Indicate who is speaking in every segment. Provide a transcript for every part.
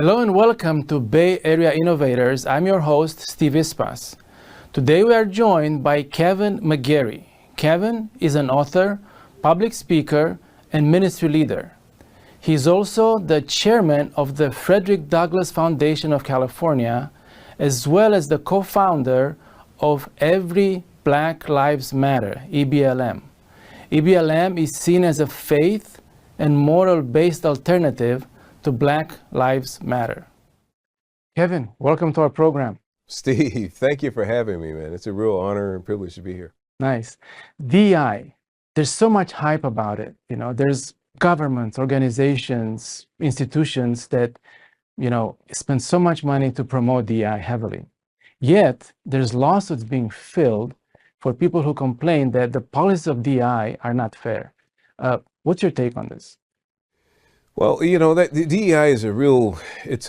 Speaker 1: Hello and welcome to Bay Area Innovators. I'm your host, Steve Ispas. Today we are joined by Kevin McGarry. Kevin is an author, public speaker, and ministry leader. He is also the chairman of the Frederick Douglass Foundation of California, as well as the co-founder of Every Black Lives Matter, EBLM. EBLM is seen as a faith and moral-based alternative to Black Lives Matter. Kevin, welcome to our program.
Speaker 2: Steve, thank you for having me, man. It's a real honor and privilege to be here.
Speaker 1: Nice. DEI, there's so much hype about it. There's governments, organizations, institutions that, spend so much money to promote DEI heavily. Yet, there's lawsuits being filed for people who complain that the policies of DEI are not fair. What's your take on this?
Speaker 2: Well, that the DEI is it's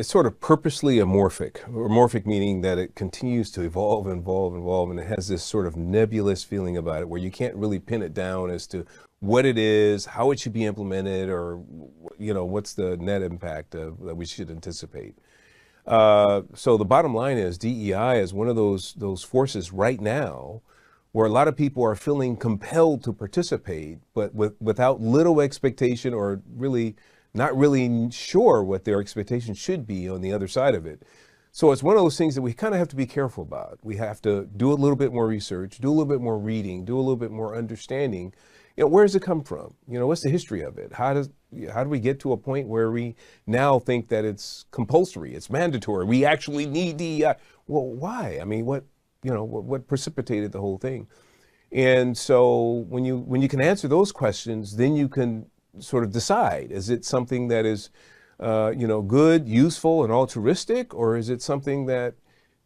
Speaker 2: sort of purposely amorphic meaning that it continues to evolve, and it has this sort of nebulous feeling about it where you can't really pin it down as to what it is, how it should be implemented, or, what's the net impact that we should anticipate. So the bottom line is DEI is one of those forces right now where a lot of people are feeling compelled to participate, but without little expectation or not really sure what their expectation should be on the other side of it. So it's one of those things that we kind of have to be careful about. We have to do a little bit more research, do a little bit more reading, do a little bit more understanding. Where does it come from? What's the history of it? How do we get to a point where we now think that it's compulsory, it's mandatory, we actually need DEI? Well, why? I mean, what precipitated the whole thing? And so when you can answer those questions, then you can sort of decide, is it something that is, good, useful, and altruistic, or is it something that,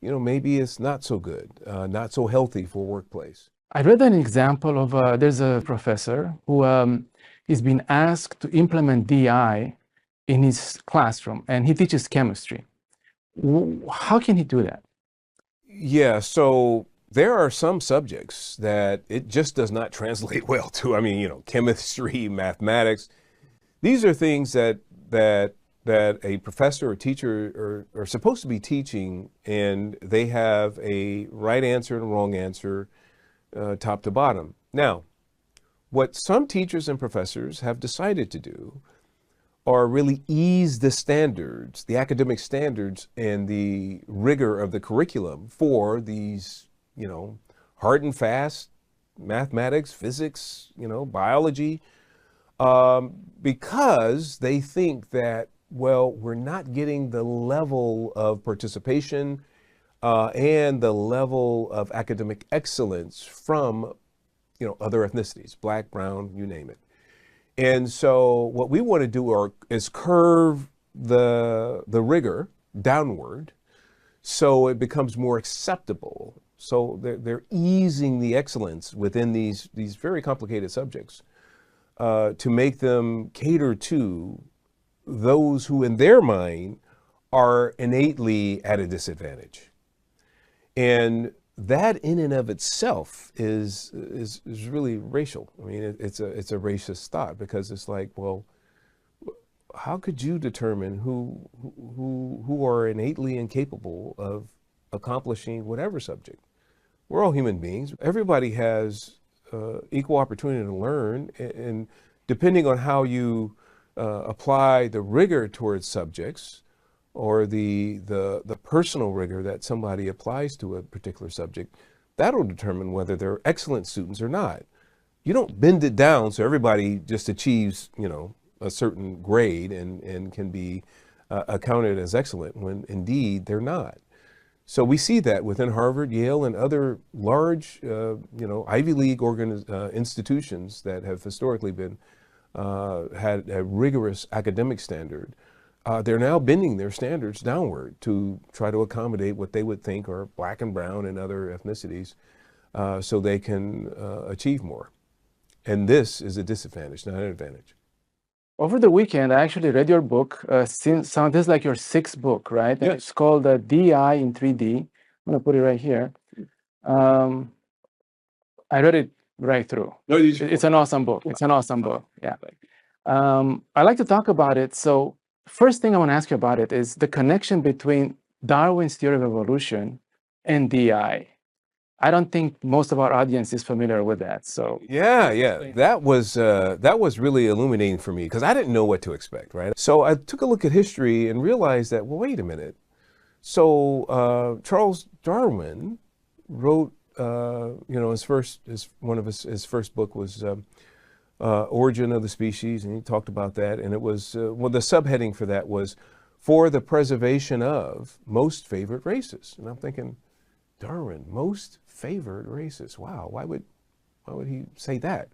Speaker 2: maybe is not so good, not so healthy for a workplace?
Speaker 1: I read an example of, there's a professor who is being asked to implement DEI in his classroom, and he teaches chemistry. How can he do that?
Speaker 2: Yeah, so there are some subjects that it just does not translate well to. I mean, chemistry, mathematics. These are things that a professor or teacher are supposed to be teaching, and they have a right answer and a wrong answer, top to bottom. Now, what some teachers and professors have decided to do are really ease the standards, the academic standards and the rigor of the curriculum for these, hard and fast mathematics, physics, biology, because they think that, well, we're not getting the level of participation and the level of academic excellence from, other ethnicities, Black, brown, you name it. And so what we want to do is curve the rigor downward so it becomes more acceptable. So they're easing the excellence within these very complicated subjects to make them cater to those who in their mind are innately at a disadvantage. And that in and of itself is really racial. I mean, it's a racist thought, because it's like, well, how could you determine who are innately incapable of accomplishing whatever subject? We're all human beings. Everybody has equal opportunity to learn, and depending on how you apply the rigor towards subjects, or the personal rigor that somebody applies to a particular subject, that'll determine whether they're excellent students or not. You don't bend it down so everybody just achieves, a certain grade and can be accounted as excellent when indeed they're not. So we see that within Harvard, Yale, and other large, Ivy League institutions that have historically been had a rigorous academic standard. They're now bending their standards downward to try to accommodate what they would think are Black and brown and other ethnicities, so they can achieve more. And this is a disadvantage, not an advantage.
Speaker 1: Over the weekend, I actually read your book. This is like your sixth book, right?
Speaker 2: Yes.
Speaker 1: It's called DEI in 3D. I'm going to put it right here. I read it right through.
Speaker 2: No,
Speaker 1: It's an awesome book. It's an awesome book. Yeah. I'd like to talk about it. So first thing I want to ask you about it is the connection between Darwin's theory of evolution and DI. I don't think most of our audience is familiar with that. So
Speaker 2: Yeah. That was really illuminating for me because I didn't know what to expect, right? So I took a look at history and realized that, well, wait a minute. So Charles Darwin wrote, his first book was Origin of the Species, and he talked about that. And it was, the subheading for that was For the Preservation of Most Favored Races. And I'm thinking, Darwin, most favored races. Wow, why would he say that?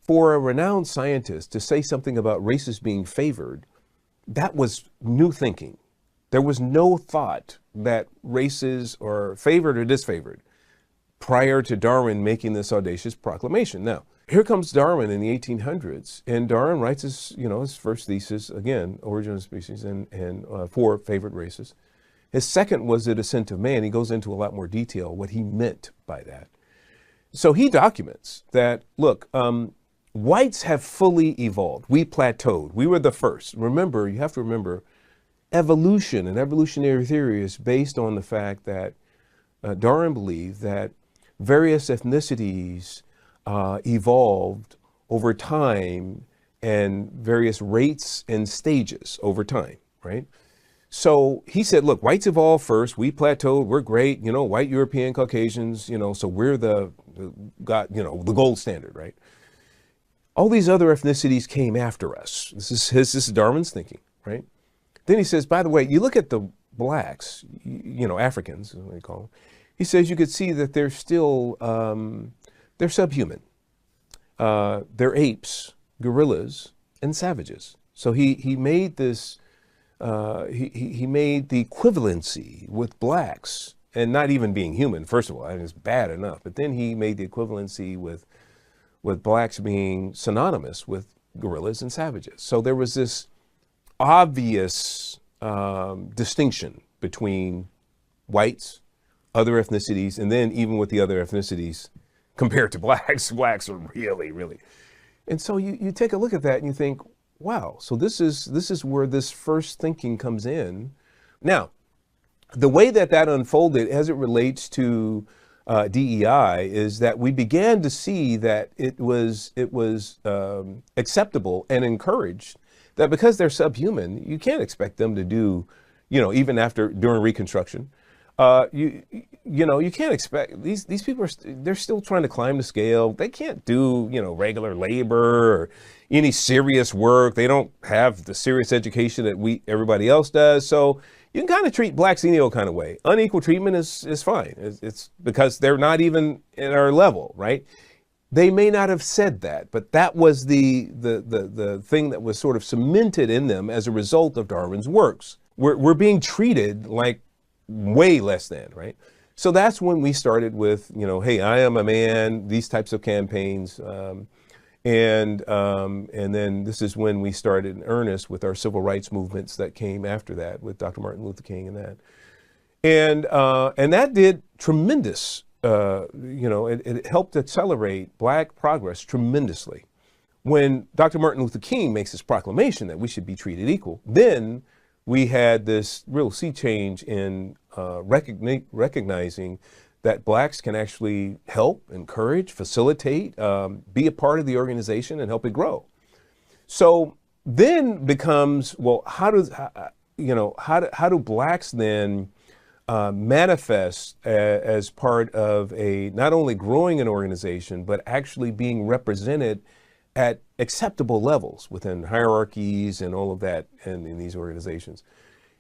Speaker 2: For a renowned scientist to say something about races being favored, that was new thinking. There was no thought that races are favored or disfavored prior to Darwin making this audacious proclamation. Now, here comes Darwin in the 1800s, and Darwin writes his first thesis, again, Origin of the Species, and for favored races. His second was The Descent of Man. He goes into a lot more detail what he meant by that. So he documents that, look, whites have fully evolved. We plateaued. We were the first. Remember, you have to remember, evolution and evolutionary theory is based on the fact that Darwin believed that various ethnicities evolved over time and various rates and stages over time, right? So he said, look, whites evolved first, we plateaued, we're great, white European Caucasians, so we're the gold standard, right? All these other ethnicities came after us. This is Darwin's thinking, right? Then he says, by the way, you look at the blacks, Africans, is what they call them. He says you could see that they're still, they're subhuman. They're apes, gorillas, and savages. So he made this, he made the equivalency with blacks, and not even being human, first of all, I think it's bad enough, but then he made the equivalency with blacks being synonymous with gorillas and savages. So there was this obvious distinction between whites, other ethnicities, and then even with the other ethnicities compared to blacks, blacks are really. And so you take a look at that and you think, wow, so this is where this first thinking comes in. Now, the way that unfolded as it relates to DEI is that we began to see that it was acceptable and encouraged that because they're subhuman, you can't expect them to do, even during Reconstruction, you can't expect these people they're still trying to climb the scale. They can't do, regular labor or any serious work. They don't have the serious education that everybody else does. So you can kind of treat blacks any old kind of way. Unequal treatment is fine. It's because they're not even at our level, right? They may not have said that, but that was the thing that was sort of cemented in them as a result of Darwin's works. We're being treated like way less than, right? So that's when we started with, hey, I am a man, these types of campaigns. And then this is when we started in earnest with our civil rights movements that came after that with Dr. Martin Luther King and that. And that did tremendous, it helped accelerate Black progress tremendously. When Dr. Martin Luther King makes this proclamation that we should be treated equal, then we had this real sea change in recognizing that blacks can actually help, encourage, facilitate, be a part of the organization and help it grow. So then becomes, well, how do blacks then manifest as part of not only growing an organization, but actually being represented at acceptable levels within hierarchies and all of that in these organizations.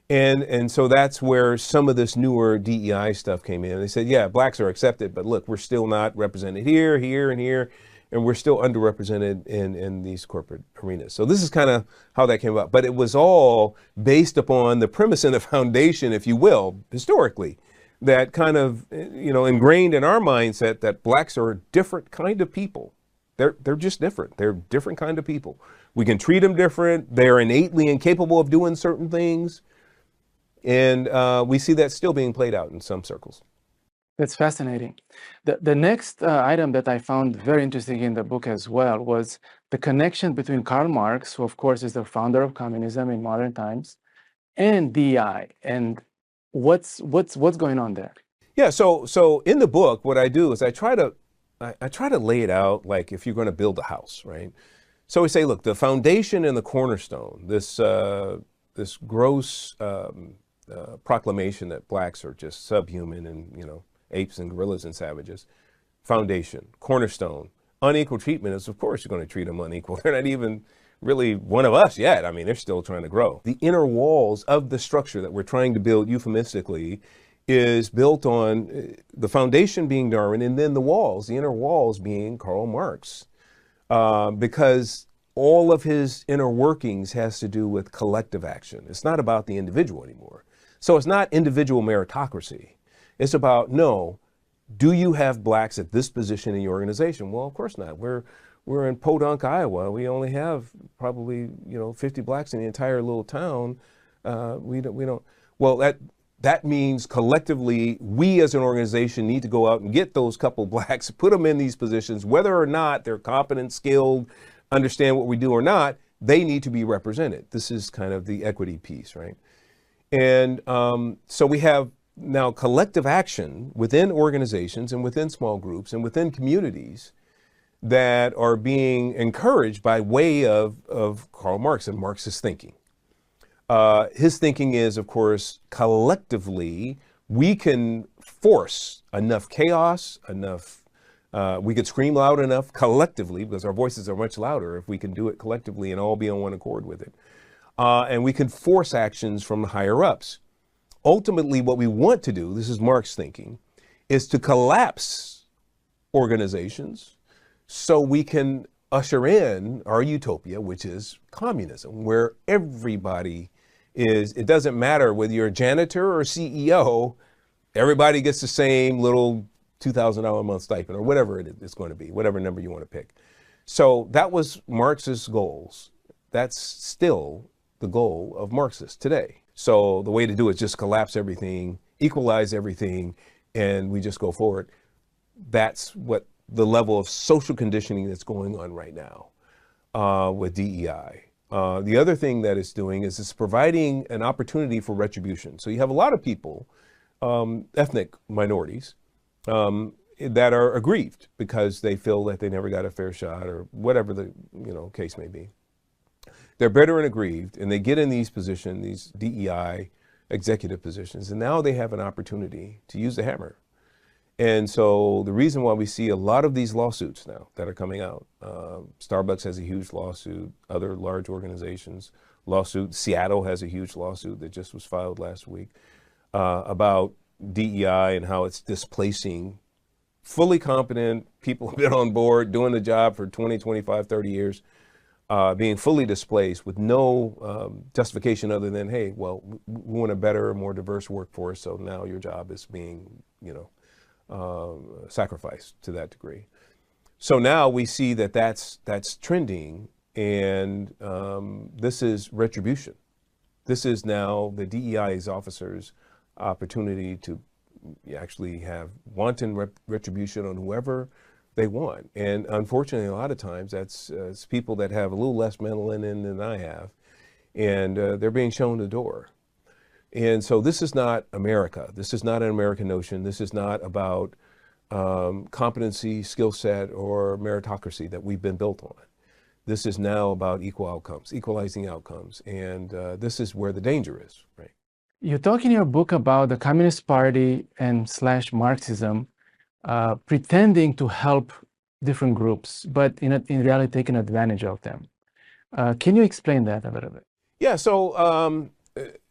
Speaker 2: And so that's where some of this newer DEI stuff came in. They said, yeah, blacks are accepted, but look, we're still not represented here, and here, and we're still underrepresented in these corporate arenas. So this is kind of how that came about. But it was all based upon the premise and the foundation, if you will, historically, that kind of, ingrained in our mindset that blacks are a different kind of people. They're just different. They're a different kind of people. We can treat them different. They're innately incapable of doing certain things. And we see that still being played out in some circles.
Speaker 1: That's fascinating. The next item that I found very interesting in the book as well was the connection between Karl Marx, who of course is the founder of communism in modern times, and DEI, and what's going on there.
Speaker 2: Yeah, so in the book, what I do is I try to lay it out like if you're going to build a house, right? So we say, look, the foundation and the cornerstone, this gross proclamation that blacks are just subhuman and apes and gorillas and savages. Foundation, cornerstone, unequal treatment is, of course, you're going to treat them unequal. They're not even really one of us yet. I mean, they're still trying to grow. The inner walls of the structure that we're trying to build euphemistically is built on the foundation being Darwin, and then the walls, the inner walls being Karl Marx, because all of his inner workings has to do with collective action. It's not about the individual anymore. So it's not individual meritocracy. It's about, no, do you have blacks at this position in your organization? Well, of course not. We're in Podunk, Iowa. We only have probably 50 blacks in the entire little town. We don't. Well, that means collectively we as an organization need to go out and get those couple blacks, put them in these positions, whether or not they're competent, skilled, understand what we do or not. They need to be represented. This is kind of the equity piece, right? And so we have now collective action within organizations and within small groups and within communities that are being encouraged by way of Karl Marx and Marxist thinking. His thinking is, of course, collectively, we can force enough chaos, we could scream loud enough collectively, because our voices are much louder if we can do it collectively and all be on one accord with it. And we can force actions from higher ups. Ultimately, what we want to do, this is Marx thinking, is to collapse organizations so we can usher in our utopia, which is communism, where everybody it doesn't matter whether you're a janitor or CEO, everybody gets the same little $2,000 a month stipend or whatever it's going to be, whatever number you want to pick. So that was Marx's goals. That's still the goal of Marxists today. So the way to do it is just collapse everything, equalize everything, and we just go forward. That's what the level of social conditioning that's going on right now with DEI. The other thing that it's doing is it's providing an opportunity for retribution. So you have a lot of people, ethnic minorities, that are aggrieved because they feel that they never got a fair shot or whatever the case may be. They're bitter and aggrieved, and they get in these positions, these DEI executive positions, and now they have an opportunity to use the hammer. And so the reason why we see a lot of these lawsuits now that are coming out, Starbucks has a huge lawsuit, other large organizations, lawsuit, Seattle has a huge lawsuit that just was filed last week about DEI and how it's displacing fully competent people who've been on board, doing the job for 20, 25, 30 years, being fully displaced with no justification other than, hey, well, we want a better, more diverse workforce, so now your job is being, sacrificed to that degree. So now we see that that's trending, and this is retribution. This is now the DEI's officers' opportunity to actually have wanton retribution on whoever they want. And unfortunately, a lot of times that's it's people that have a little less melanin than I have, and they're being shown the door. And so this is not America. This is not an American notion. This is not about competency, skill set, or meritocracy that we've been built on. This is now about equal outcomes, equalizing outcomes. And this is where the danger is, right?
Speaker 1: You talk in your book about the Communist Party and / Marxism pretending to help different groups, but in reality taking advantage of them. Can you explain that a little bit?
Speaker 2: Yeah, so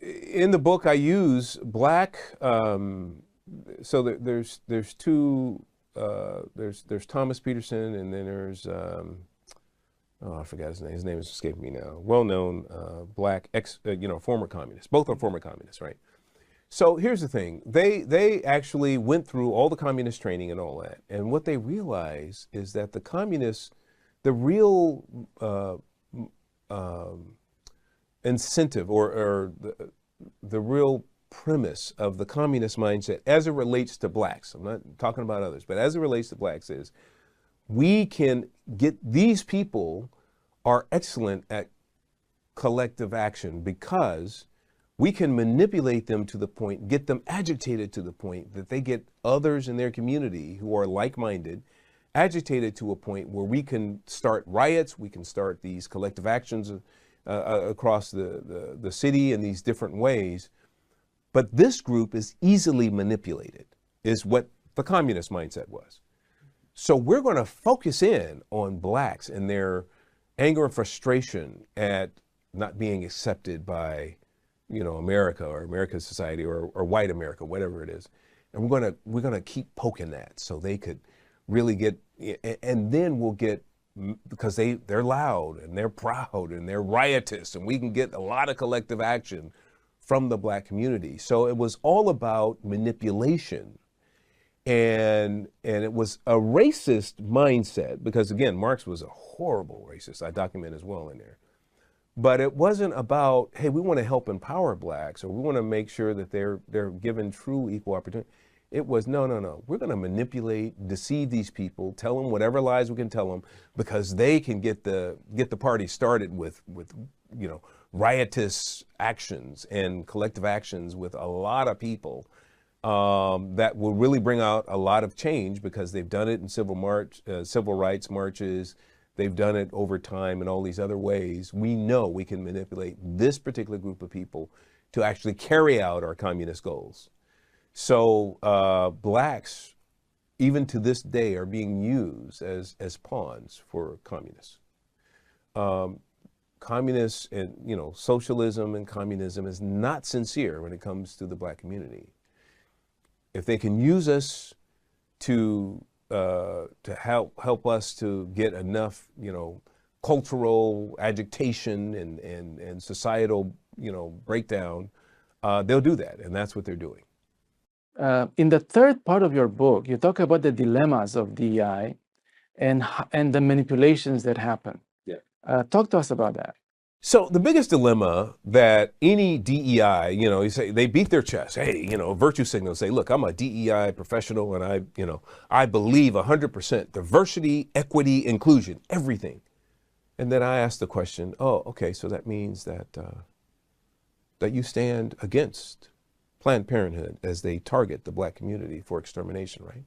Speaker 2: in the book I use black, so there's two, there's Thomas Peterson, and then there's, I forgot his name. His name is escaping me now. Well-known black former communist. Both are former communists, right? So here's the thing. They actually went through all the communist training and all that. And what they realized is that the communists, the real incentive or the real premise of the communist mindset as it relates to blacks, I'm not talking about others, but as it relates to blacks, is we can get, these people are excellent at collective action because we can manipulate them to the point, get them agitated to the point that they get others in their community who are like-minded, agitated to a point where we can start riots, we can start these collective actions across the city in these different ways. But this group is easily manipulated, is what the communist mindset was. So we're going to focus in on blacks and their anger and frustration at not being accepted by, you know, America or America's society or white America, whatever it is. And we're gonna keep poking that so they could really get, and then we'll get, because they're loud and they're proud and they're riotous, and we can get a lot of collective action from the black community. So it was all about manipulation. And it was a racist mindset because, again, Marx was a horrible racist. I document as well in there. But it wasn't about, hey, we want to help empower blacks or we want to make sure that they're given true equal opportunity. It was, no. We're going to manipulate, deceive these people, tell them whatever lies we can tell them because they can get the party started with you know, riotous actions and collective actions with a lot of people that will really bring out a lot of change because they've done it in civil rights marches. They've done it over time in all these other ways. We know we can manipulate this particular group of people to actually carry out our communist goals. So blacks, even to this day, are being used as pawns for communists. Communists and, you know, socialism and communism is not sincere when it comes to the black community. If they can use us to help us to get enough, you know, cultural agitation and societal, you know, breakdown, they'll do that, and that's what they're doing.
Speaker 1: In the third part of your book, you talk about the dilemmas of DEI and the manipulations that happen. Yeah. Talk to us about that.
Speaker 2: So the biggest dilemma that any DEI, you know, you say they beat their chest, hey, you know, virtue signal, say, look, I'm a DEI professional and I believe 100% diversity, equity, inclusion, everything. And then I ask the question, oh, okay, so that means that you stand against Planned Parenthood as they target the black community for extermination, right?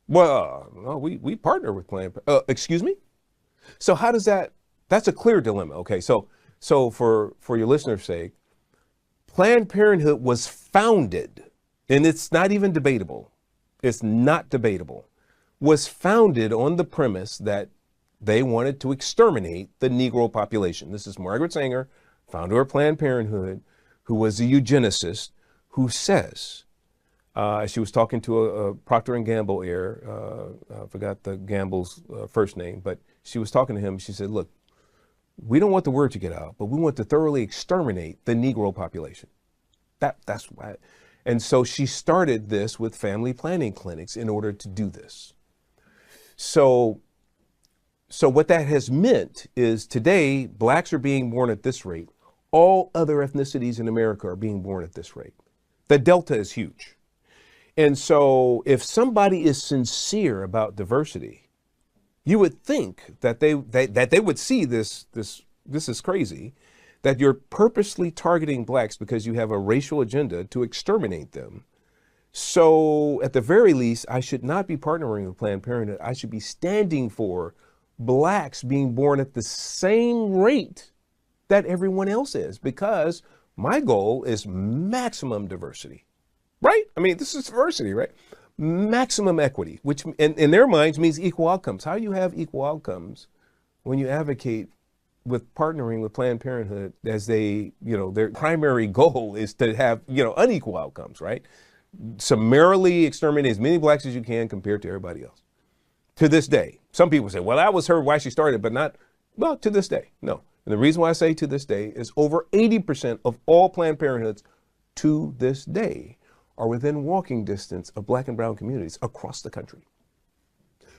Speaker 2: Well, no, we partner with Planned Parenthood. Excuse me? So how does that's a clear dilemma. Okay, so for your listeners' sake, Planned Parenthood was founded, and it's not even debatable. It's not debatable. Was founded on the premise that they wanted to exterminate the Negro population. This is Margaret Sanger, founder of Planned Parenthood, who was a eugenicist, who says, she was talking to a Procter & Gamble heir, I forgot the Gamble's first name, but she was talking to him. She said, look, we don't want the word to get out, but we want to thoroughly exterminate the Negro population. That's why. And so she started this with family planning clinics in order to do this. So what that has meant is today, blacks are being born at this rate. All other ethnicities in America are being born at this rate. The delta is huge. And so if somebody is sincere about diversity, you would think that they would see this is crazy, that you're purposely targeting blacks because you have a racial agenda to exterminate them. So at the very least, I should not be partnering with Planned Parenthood. I should be standing for blacks being born at the same rate that everyone else is, because my goal is maximum diversity, right? I mean, this is diversity, right? Maximum equity, which in their minds means equal outcomes. How do you have equal outcomes when you advocate with partnering with Planned Parenthood as their primary goal is to have, unequal outcomes, right? Summarily exterminate as many blacks as you can compared to everybody else. To this day, some people say, well, that was why she started, but not, well, to this day, no. And the reason why I say to this day is over 80% of all Planned Parenthoods to this day are within walking distance of black and brown communities across the country.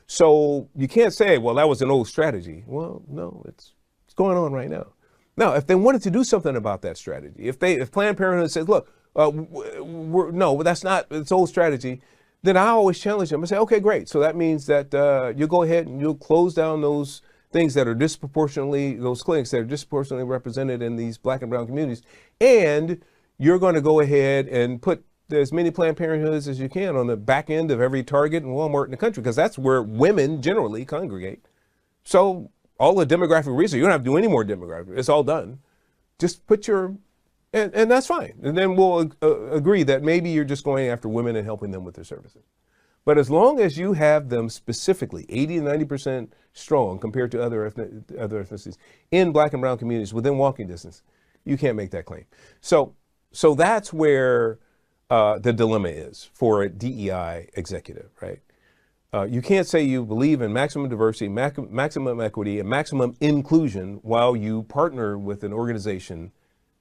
Speaker 2: So you can't say, well, that was an old strategy. Well, no, it's going on right now. Now, if they wanted to do something about that strategy, if Planned Parenthood says, look, no, that's not, it's old strategy, then I always challenge them and say, okay, great. So that means that you'll go ahead and you'll close down those things that are disproportionately, those clinics that are disproportionately represented in these Black and brown communities. And you're going to go ahead and put as many Planned Parenthoods as you can on the back end of every Target and Walmart in the country, because that's where women generally congregate. So all the demographic research, you don't have to do any more demographic. It's all done. Just put your, and that's fine. And then we'll agree that maybe you're just going after women and helping them with their services. But as long as you have them specifically 80 to 90% strong compared to other ethnicities in Black and brown communities within walking distance, you can't make that claim. So that's where the dilemma is for a DEI executive, right? You can't say you believe in maximum diversity, maximum equity, and maximum inclusion while you partner with an organization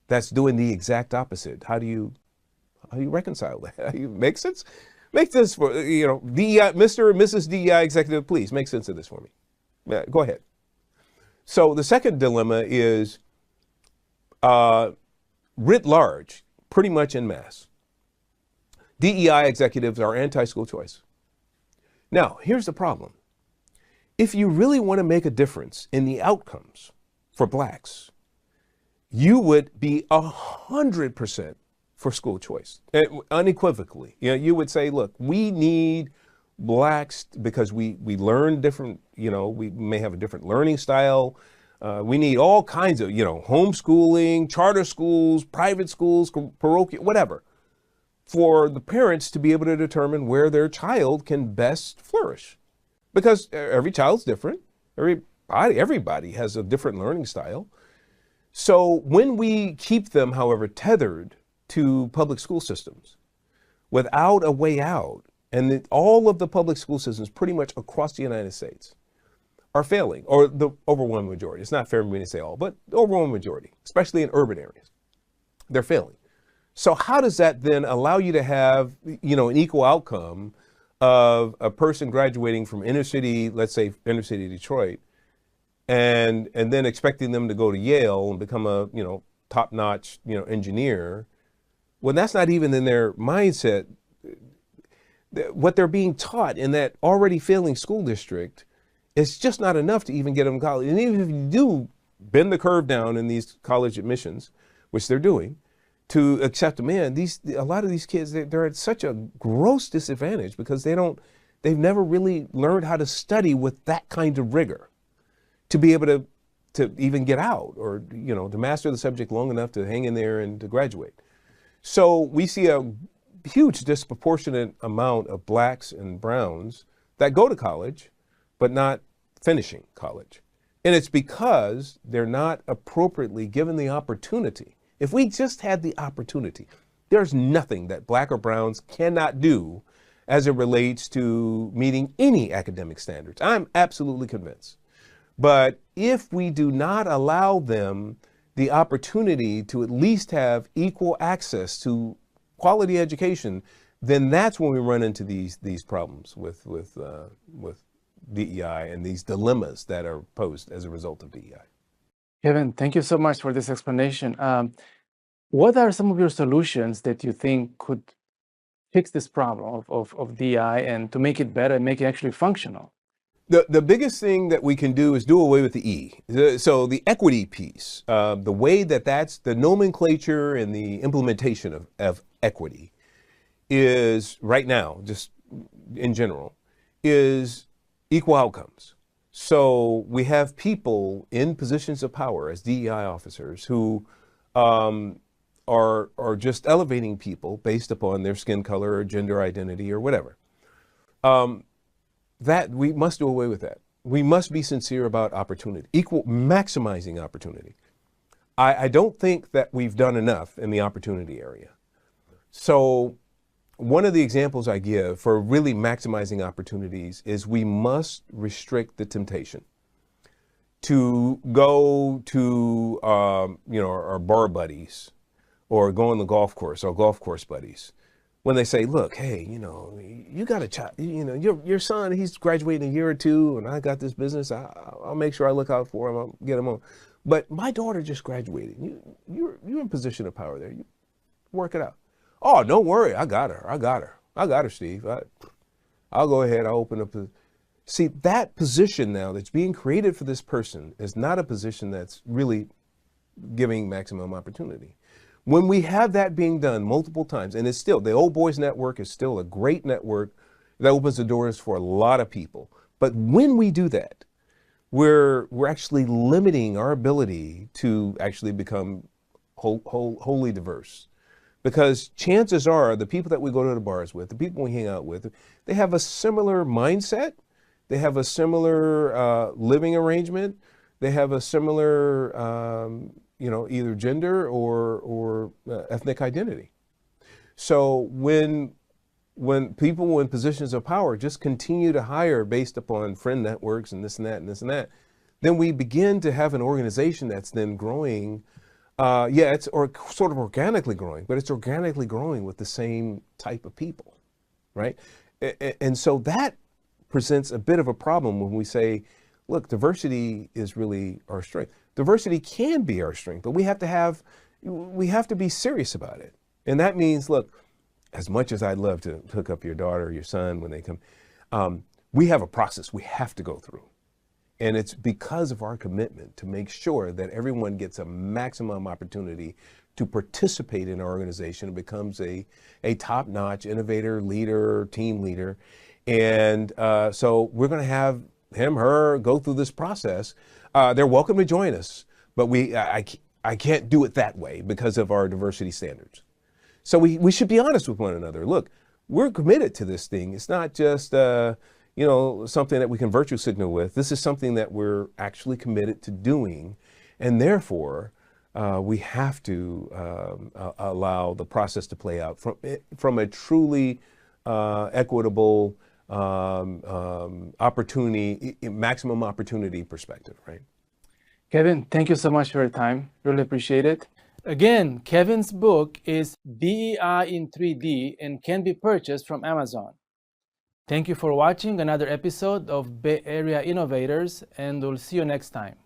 Speaker 2: that's doing the exact opposite. How do you reconcile that? How do you make sense? Make this for, DEI, Mr. and Mrs. DEI executive, please make sense of this for me. Yeah, go ahead. So the second dilemma is writ large, pretty much en masse. DEI executives are anti-school choice. Now, here's the problem. If you really want to make a difference in the outcomes for Blacks, you would be 100% for school choice, unequivocally. You would say, look, we need Blacks because we learn different, we may have a different learning style. We need all kinds of, homeschooling, charter schools, private schools, parochial, whatever, for the parents to be able to determine where their child can best flourish. Because every child's different. Everybody has a different learning style. So when we keep them, however, tethered to public school systems without a way out, and all of the public school systems pretty much across the United States are failing, or the overwhelming majority. It's not fair for me to say all, but the overwhelming majority, especially in urban areas, they're failing. So how does that then allow you to have, an equal outcome of a person graduating from inner city, let's say inner city Detroit, and then expecting them to go to Yale and become a, top-notch, engineer, when that's not even in their mindset? What they're being taught in that already failing school district is just not enough to even get them to college. And even if you do bend the curve down in these college admissions, which they're doing, to accept them in, a lot of these kids, they're at such a gross disadvantage because they've never really learned how to study with that kind of rigor to be able to even get out, or, to master the subject long enough to hang in there and to graduate. So we see a huge disproportionate amount of Blacks and browns that go to college, but not finishing college. And it's because they're not appropriately given the opportunity. If we just had the opportunity, there's nothing that Black or browns cannot do as it relates to meeting any academic standards. I'm absolutely convinced. But if we do not allow them the opportunity to at least have equal access to quality education, then that's when we run into these problems with DEI and these dilemmas that are posed as a result of DEI.
Speaker 1: Kevin, thank you so much for this explanation. What are some of your solutions that you think could fix this problem of DEI and to make it better and make it actually functional?
Speaker 2: The biggest thing that we can do is do away with the E. So the equity piece, the way that's the nomenclature and the implementation of equity is right now, just in general, is equal outcomes. So we have people in positions of power as DEI officers who are just elevating people based upon their skin color or gender identity or whatever. That we must do away with that. We must be sincere about opportunity, maximizing opportunity. I don't think that we've done enough in the opportunity area. So one of the examples I give for really maximizing opportunities is we must restrict the temptation to go to our bar buddies, or go on the golf course, our golf course buddies, when they say, look, hey, you got a child, your son, he's graduating a year or two, and I got this business. I'll make sure I look out for him. I'll get him on. But my daughter just graduated. You're in position of power there. You work it out. Oh, don't worry. I got her, Steve. I'll go ahead. I'll open up. See, that position now that's being created for this person is not a position that's really giving maximum opportunity. When we have that being done multiple times, and it's still, the Old Boys Network is still a great network that opens the doors for a lot of people. But when we do that, we're actually limiting our ability to actually become wholly diverse. Because chances are the people that we go to the bars with, the people we hang out with, they have a similar mindset. They have a similar living arrangement. They have a similar, either gender or ethnic identity. So when people in positions of power just continue to hire based upon friend networks and this and that and this and that, then we begin to have an organization that's then growing. It's sort of organically growing, but it's organically growing with the same type of people, right? And so that presents a bit of a problem when we say, look, diversity is really our strength. Diversity can be our strength, but we have to be serious about it. And that means, look, as much as I'd love to hook up your daughter or your son when they come, we have a process we have to go through. And it's because of our commitment to make sure that everyone gets a maximum opportunity to participate in our organization and becomes a top-notch innovator, leader, team leader. And so we're going to have him, her go through this process. They're welcome to join us, but I can't do it that way because of our diversity standards. So we should be honest with one another. Look, we're committed to this thing. It's not just something that we can virtue signal with. This is something that we're actually committed to doing, and therefore we have to allow the process to play out from a truly equitable opportunity, maximum opportunity perspective, right?
Speaker 1: Kevin, thank you so much for your time. Really appreciate it. Again, Kevin's book is DEI in 3D and can be purchased from Amazon. Thank you for watching another episode of Bay Area Innovators, and we'll see you next time.